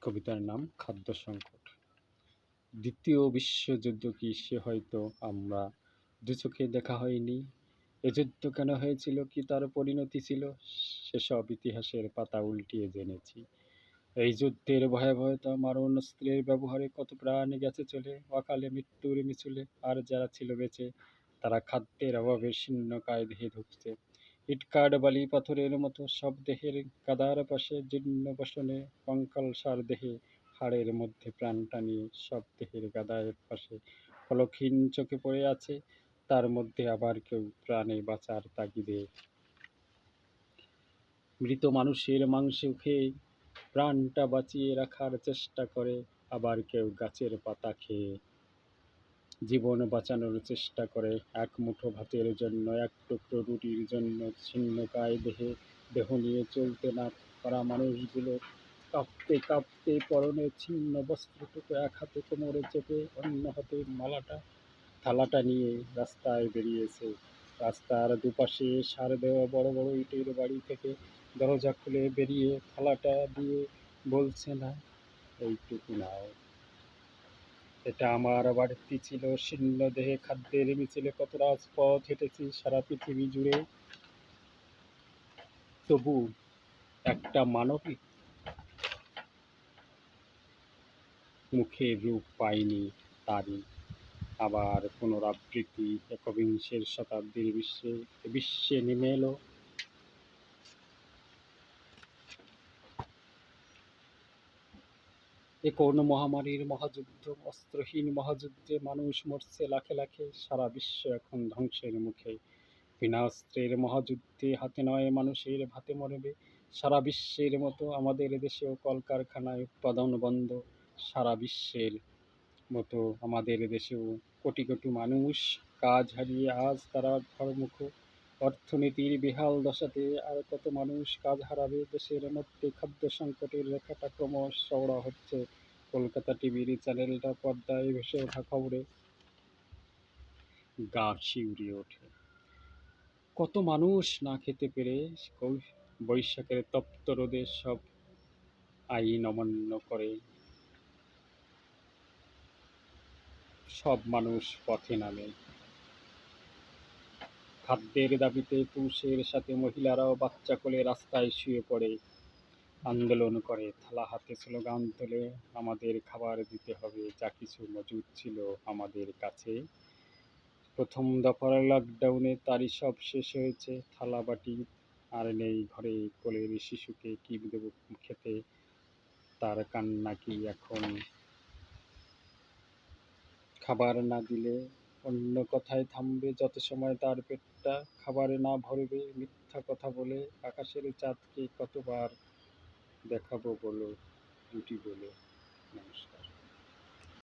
কবিতার নাম খাদ্য সংকট। দ্বিতীয় বিশ্বযুদ্ধ কি সে হয়তো আমরা দু চোখে দেখা হয়নি। এ যুদ্ধ কেন হয়েছিল, কি তার পরিণতি ছিল, সেসব ইতিহাসের পাতা উল্টিয়ে জেনেছি। এই যুদ্ধের ভয়াবহতা, মারণাস্ত্রের ব্যবহারে কত প্রাণ গেছে চলে অকালে মৃত্যুর মিছিলে। আর যারা ছিল বেঁচে, তারা খাদ্যের অভাবে শীর্ণকায় দেহে ধুঁকছে। ইটকাঠ বালি পাথরের মতো সব দেহের কাদার পাশে জীর্ণ বসনে কঙ্কালসার দেহে হাড়ের মধ্যে প্রাণ টানিয়ে সব দেহের গাদায়ের পাশে ফলকহীন চোখে পড়ে আছে। তার মধ্যে আবার কেউ প্রাণে বাঁচার তাগিদে মৃত মানুষের মাংস খেয়ে প্রাণটা বাঁচিয়ে রাখার চেষ্টা করে, আবার কেউ গাছের পাতা খেয়ে জীবন বাঁচানোর চেষ্টা করে। এক মুঠো ভাতের জন্য, এক টুকরো রুটির জন্য ছিন্নকায় দেহ নিয়ে চলতে না পারা মানুষগুলো কাঁপতে কাঁপতে পরনে ছিন্ন বস্ত্রটুকু এক হাতে কোমরে চেপে অন্য হাতে থালাটা নিয়ে রাস্তায় বেরিয়েছে। রাস্তার দুপাশে সার দেওয়া বড় বড় ইটের বাড়ি থেকে দরজা খুলে বেরিয়ে থালাটা দিয়ে বলছে, না এইটুকু নাও। এটা আমার বাড়তি ছিল শীর্ণ দেহে খাদ্যের মিছিলে। কত রাজপথ হেঁটেছি সারা পৃথিবী জুড়ে, তবু একটা মানবিক মুখের রূপ পাইনি তারই আবার পুনরাবৃত্তি। একবিংশের শতাব্দীর বিশ্বে নেমে এলো এ কোন মহামারীর মহাযুদ্ধ, অস্ত্রহীন মহাযুদ্ধে মানুষ মরছে লাখে লাখে। সারা বিশ্ব এখন ধ্বংসের মুখে। বিনা অস্ত্রের মহাযুদ্ধে হাতে নয় মানুষের ভাতে মরবে। সারা বিশ্বের মতো আমাদের দেশেও কলকারখানায় উৎপাদন বন্ধ। সারা বিশ্বের মতো আমাদের দেশেও কোটি কোটি মানুষ কাজ হারিয়ে আজ তারা ঘরমুখ। অর্থনীতির বেহাল দশাতে আর কত মানুষ কাজ হারাবে। দেশের মধ্যে খাদ্য সংকটের রেখাটা ক্রমশ চওড়া হচ্ছে। কলকাতা টিভির চ্যানেলটা পর্দায় ভেসে ওঠা খবরে গা শিউরে ওঠে। কত মানুষ না খেতে পেরে বৈশাখের তপ্ত রোদে সব আইন অমান্য করে সব মানুষ পথে নামে। খাদ্যের দাবিতে পুরুষের সাথে মহিলারাও বাচ্চা কোলে রাস্তায় শুয়ে পড়ে আন্দোলন করে, থালা হাতে স্লোগান তোলে, আমাদের খাবার দিতে হবে যা কিছু মজুদ ছিল আমাদের কাছে। প্রথম দফার লকডাউনে তারই সব শেষ হয়েছে। থালা বাটি আর নেই ঘরে, কোলের শিশুকে কি দেব খেতে, তার কান্না কি এখন? খাবার না দিলে অন্য কথায় থামবে যত সময় তার পেটটা খাবারে না ভরবে। মিথ্যা কথা বলে আকাশের চাঁদকে কতবার দেখাবো বলো, দুটি বলে। নমস্কার।